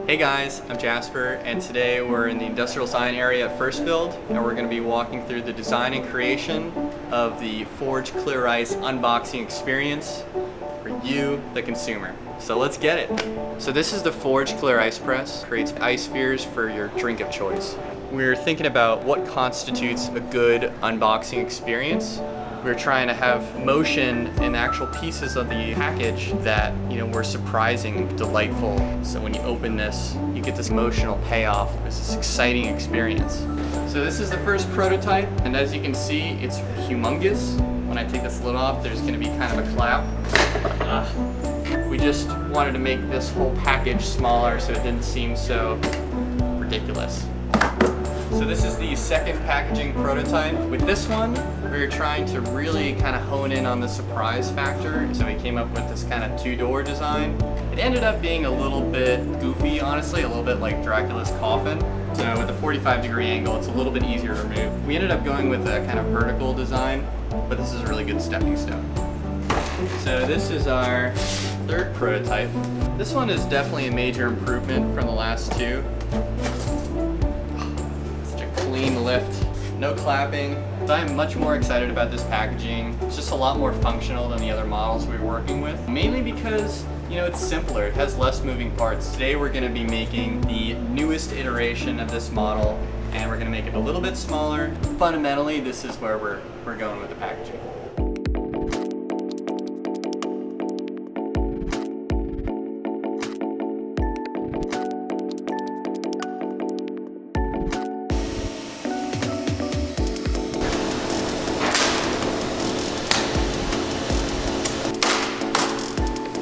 Hey guys, I'm Jasper, and today we're in the industrial design area at First Build, and we're going to be walking through the design and creation of the Forge Clear Ice unboxing experience for you, the consumer. So let's get it. So this is the Forge Clear Ice Press. Creates ice spheres for your drink of choice. We're thinking about what constitutes a good unboxing experience. We're trying to have motion in actual pieces of the package that, were surprising, delightful. So when you open this, you get this emotional payoff. It's this exciting experience. So this is the first prototype, and as you can see, it's humongous. When I take this lid off, there's gonna be kind of a clap. We just wanted to make this whole package smaller so it didn't seem so ridiculous. So this is the second packaging prototype. With this one, we were trying to really kind of hone in on the surprise factor. So we came up with this kind of two-door design. It ended up being a little bit goofy, honestly, a little bit like Dracula's coffin. So with a 45-degree angle, it's a little bit easier to remove. We ended up going with a kind of vertical design, but this is a really good stepping stone. So this is our third prototype. This one is definitely a major improvement from the last two. Clean lift, no clapping. So I'm much more excited about this packaging. It's just a lot more functional than the other models we were working with. Mainly because, it's simpler. It has less moving parts. Today we're gonna be making the newest iteration of this model, and we're gonna make it a little bit smaller. Fundamentally, this is where we're going with the packaging.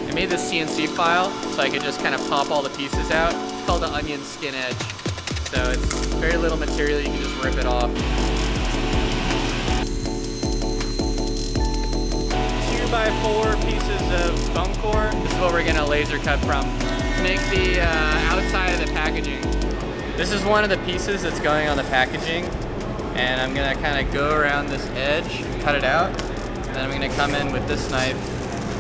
I made this CNC file so I could just kind of pop all the pieces out. It's called the onion skin edge. So it's very little material, you can just rip it off. 2x4 pieces of foam core. This is what we're gonna laser cut from to make the outside of the packaging. This is one of the pieces that's going on the packaging, and I'm gonna kind of go around this edge, cut it out, and then I'm gonna come in with this knife,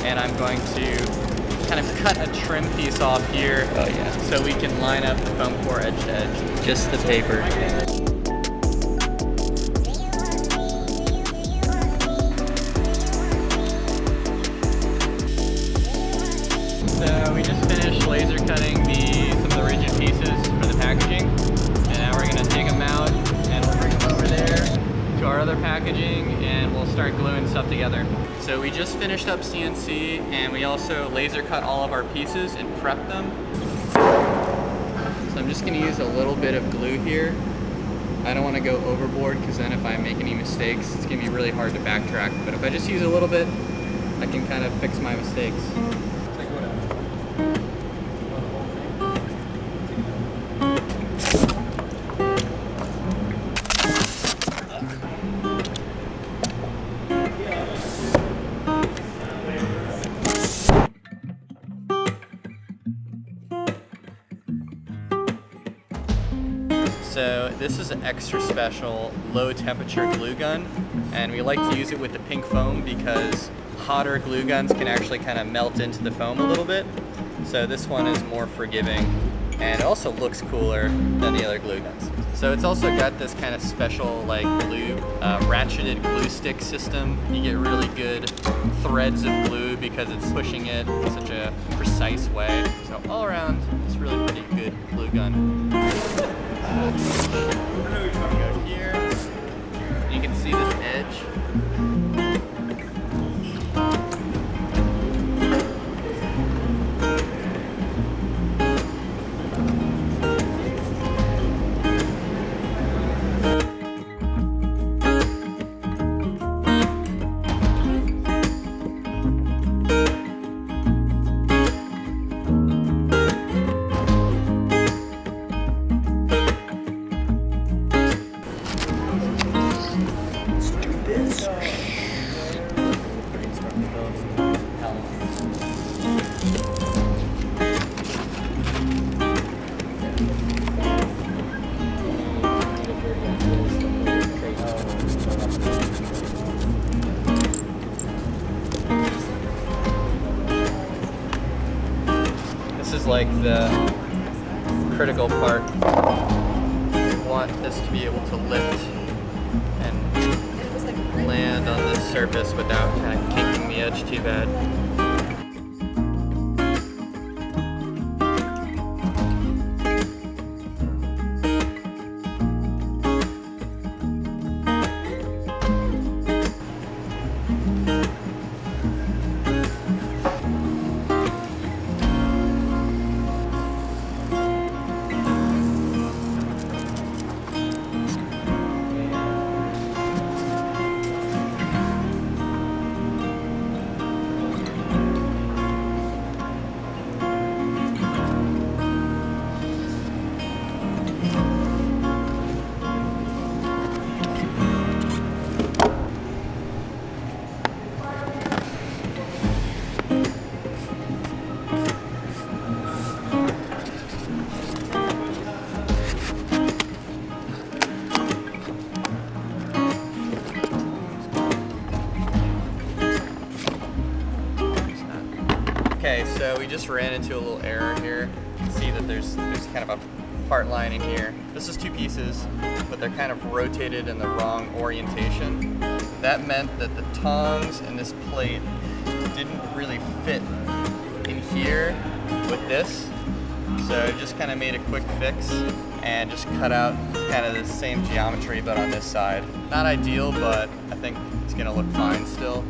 and I'm going to kind of cut a trim piece off here. Oh yeah. So we can line up the foam core edge to edge. Just the paper. So we just finished laser cutting some of the rigid pieces for the packaging. And now we're gonna take them out and we'll bring them over there to our other packaging, and we'll start gluing stuff together. So we just finished up CNC, and we also laser cut all of our pieces and prepped them. So I'm just gonna use a little bit of glue here. I don't wanna go overboard, because then if I make any mistakes, it's gonna be really hard to backtrack. But if I just use a little bit, I can kind of fix my mistakes. So this is an extra special low temperature glue gun, and we like to use it with the pink foam because hotter glue guns can actually kind of melt into the foam a little bit. So this one is more forgiving and also looks cooler than the other glue guns. So it's also got this kind of special glue, ratcheted glue stick system. You get really good threads of glue because it's pushing it in such a precise way. So all around, it's really pretty good glue gun. Go here. You can see this edge. is like the critical part. We want this to be able to lift and land on this surface without kind of kinking the edge too bad. Okay, so we just ran into a little error here. You can see that there's kind of a part line in here. This is two pieces, but they're kind of rotated in the wrong orientation. That meant that the tongs and this plate didn't really fit in here with this. So just kind of made a quick fix and just cut out kind of the same geometry but on this side. Not ideal, but I think it's gonna look fine still.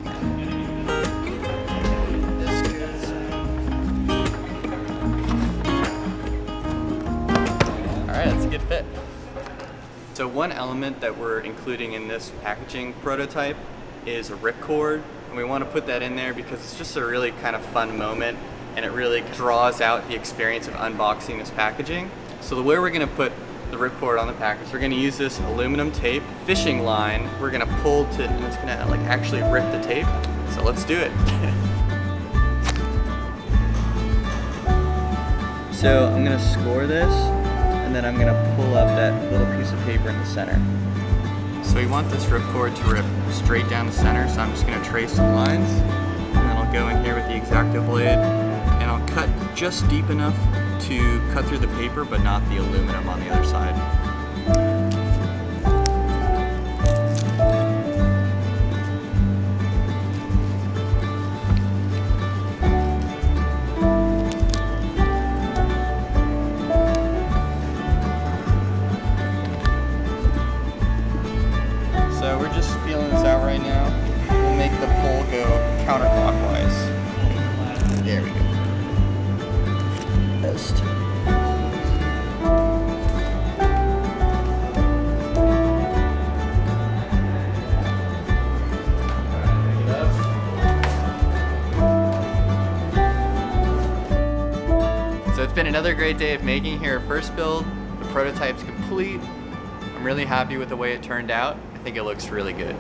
Alright, that's a good fit. So one element that we're including in this packaging prototype is a ripcord, and we want to put that in there because it's just a really kind of fun moment and it really draws out the experience of unboxing this packaging. So the way we're going to put the ripcord on the package, we're going to use this aluminum tape fishing line. We're going to pull to, and it's going to like actually rip the tape. So let's do it. So I'm going to score this, and then I'm going to pull up that little piece of paper in the center. So we want this ripcord to rip straight down the center, so I'm just going to trace some lines, and then I'll go in here with the X-Acto blade, and I'll cut just deep enough to cut through the paper, but not the aluminum on the other side. So we're just feeling this out right now. We'll make the pole go counterclockwise. There we go. Best. So it's been another great day of making here at First Build. The prototype's complete. I'm really happy with the way it turned out. I think it looks really good.